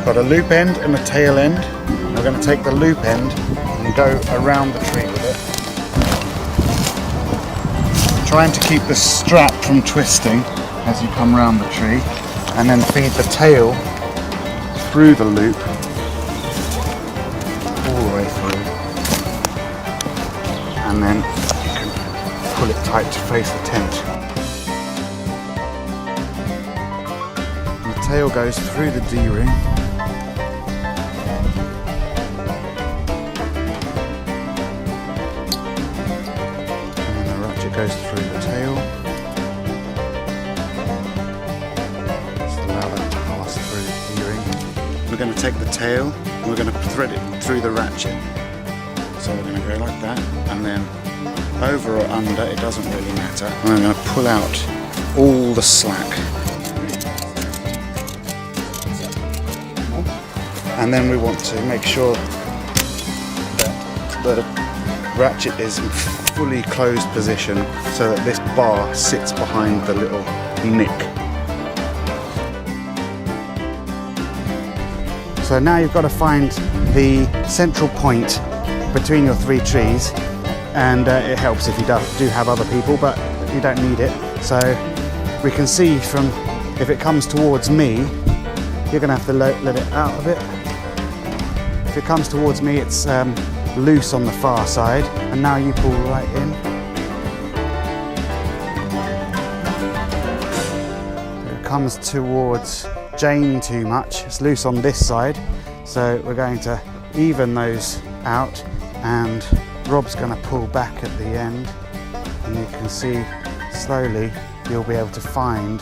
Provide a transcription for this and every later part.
got a loop end and a tail end. We're going to take the loop end and go around the tree with it, trying to keep the strap from twisting as you come around the tree, and then feed the tail through the loop all the way through, and then you can pull it tight to face the tent. And the tail goes through the D-ring. Goes through the tail. Just allow that to pass through the D-ring. We're going to take the tail and we're going to thread it through the ratchet. So we're going to go like that, and then over or under, it doesn't really matter. And I'm going to pull out all the slack. And then we want to make sure that the ratchet is in fully closed position so that this bar sits behind the little nick. So now you've got to find the central point between your three trees, and it helps if you do have other people, but you don't need it. So we can see from, if it comes towards me, you're going to have to let it out a bit. If it comes towards me, it's loose on the far side, and now you pull right in. If it comes towards Jane too much, it's loose on this side, so we're going to even those out, and Rob's going to pull back at the end, and you can see slowly you'll be able to find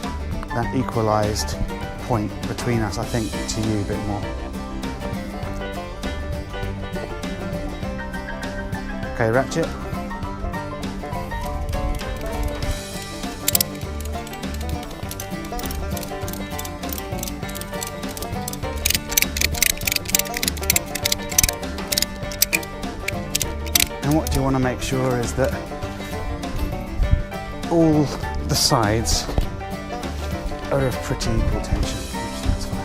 that equalised point between us, I think, to you a bit more. Okay, ratchet. And what you want to make sure is that all the sides are of pretty equal tension. That's fine.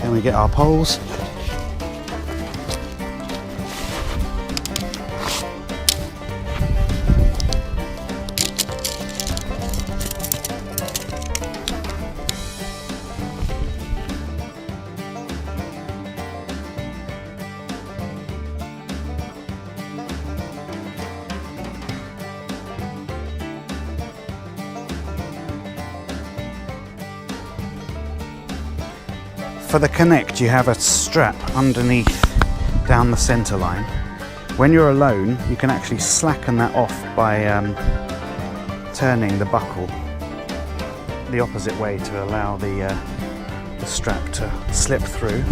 Then we get our poles. For the connect, you have a strap underneath down the centre line. When you're alone, you can actually slacken that off by turning the buckle the opposite way to allow the strap to slip through.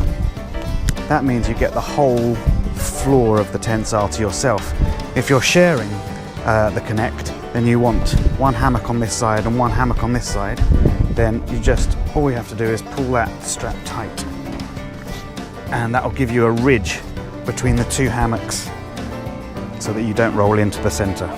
That means you get the whole floor of the tensile to yourself. If you're sharing the connect, then you want one hammock on this side and one hammock on this side. Then all you have to do is pull that strap tight, and that will give you a ridge between the two hammocks so that you don't roll into the centre.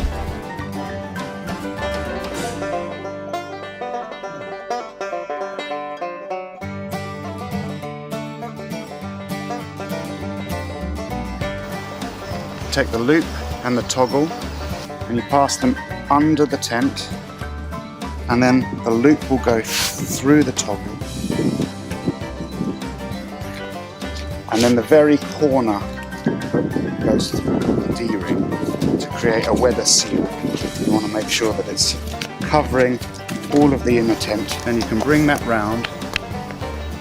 Take the loop and the toggle and you pass them under the tent, and then the loop will go through the toggle, and then the very corner goes through the D-ring to create a weather seal. You want to make sure that it's covering all of the inner tent, and you can bring that round,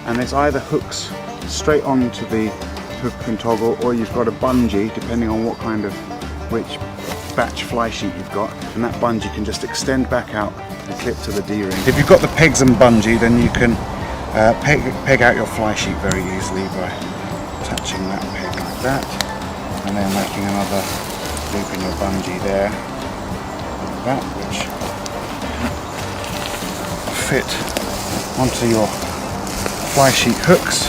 and it's either hooks straight onto the hook and toggle, or you've got a bungee, depending on which batch fly sheet you've got, and that bungee can just extend back out and clip to the D-ring. If you've got the pegs and bungee, then you can peg out your fly sheet very easily by attaching that peg like that, and then making another loop in your bungee there, like that, which fit onto your fly sheet hooks,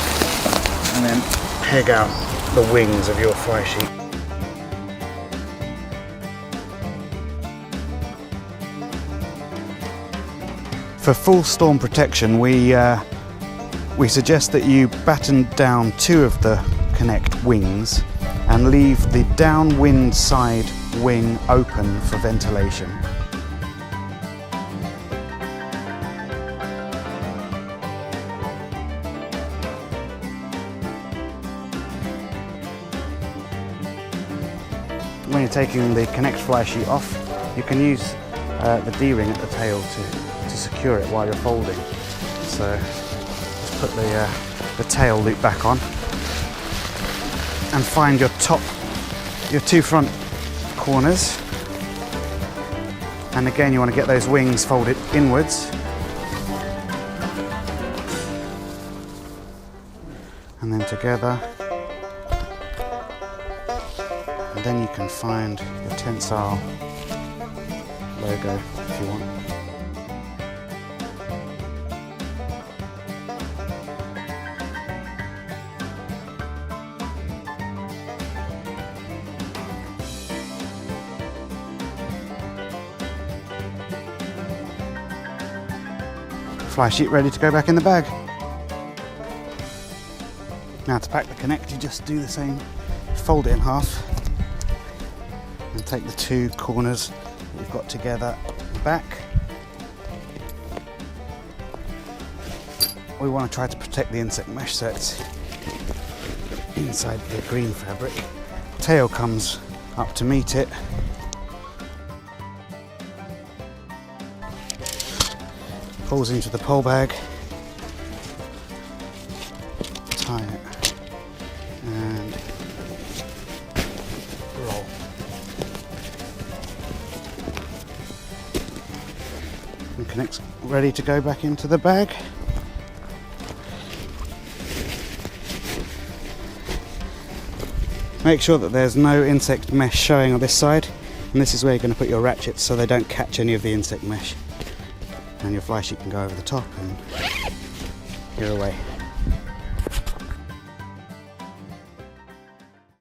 and then peg out the wings of your fly sheet. For full storm protection, we suggest that you batten down 2 of the Connect wings and leave the downwind side wing open for ventilation. When you're taking the Connect fly sheet off, you can use the D-ring at the tail to secure it while you're folding. So just put the tail loop back on and find your 2 front corners, and again you want to get those wings folded inwards, and then together, and then you can find your Tentsile logo if you want. Fly sheet ready to go back in the bag. Now to pack the Connect, you just do the same, fold it in half and take the 2 corners that you've got together back. We want to try to protect the insect mesh so it's inside the green fabric. Tail comes up to meet it. Falls into the pole bag, tie it, and roll. And Connect's ready to go back into the bag. Make sure that there's no insect mesh showing on this side, and this is where you're going to put your ratchets so they don't catch any of the insect mesh. And your fly sheet can go over the top and you're away.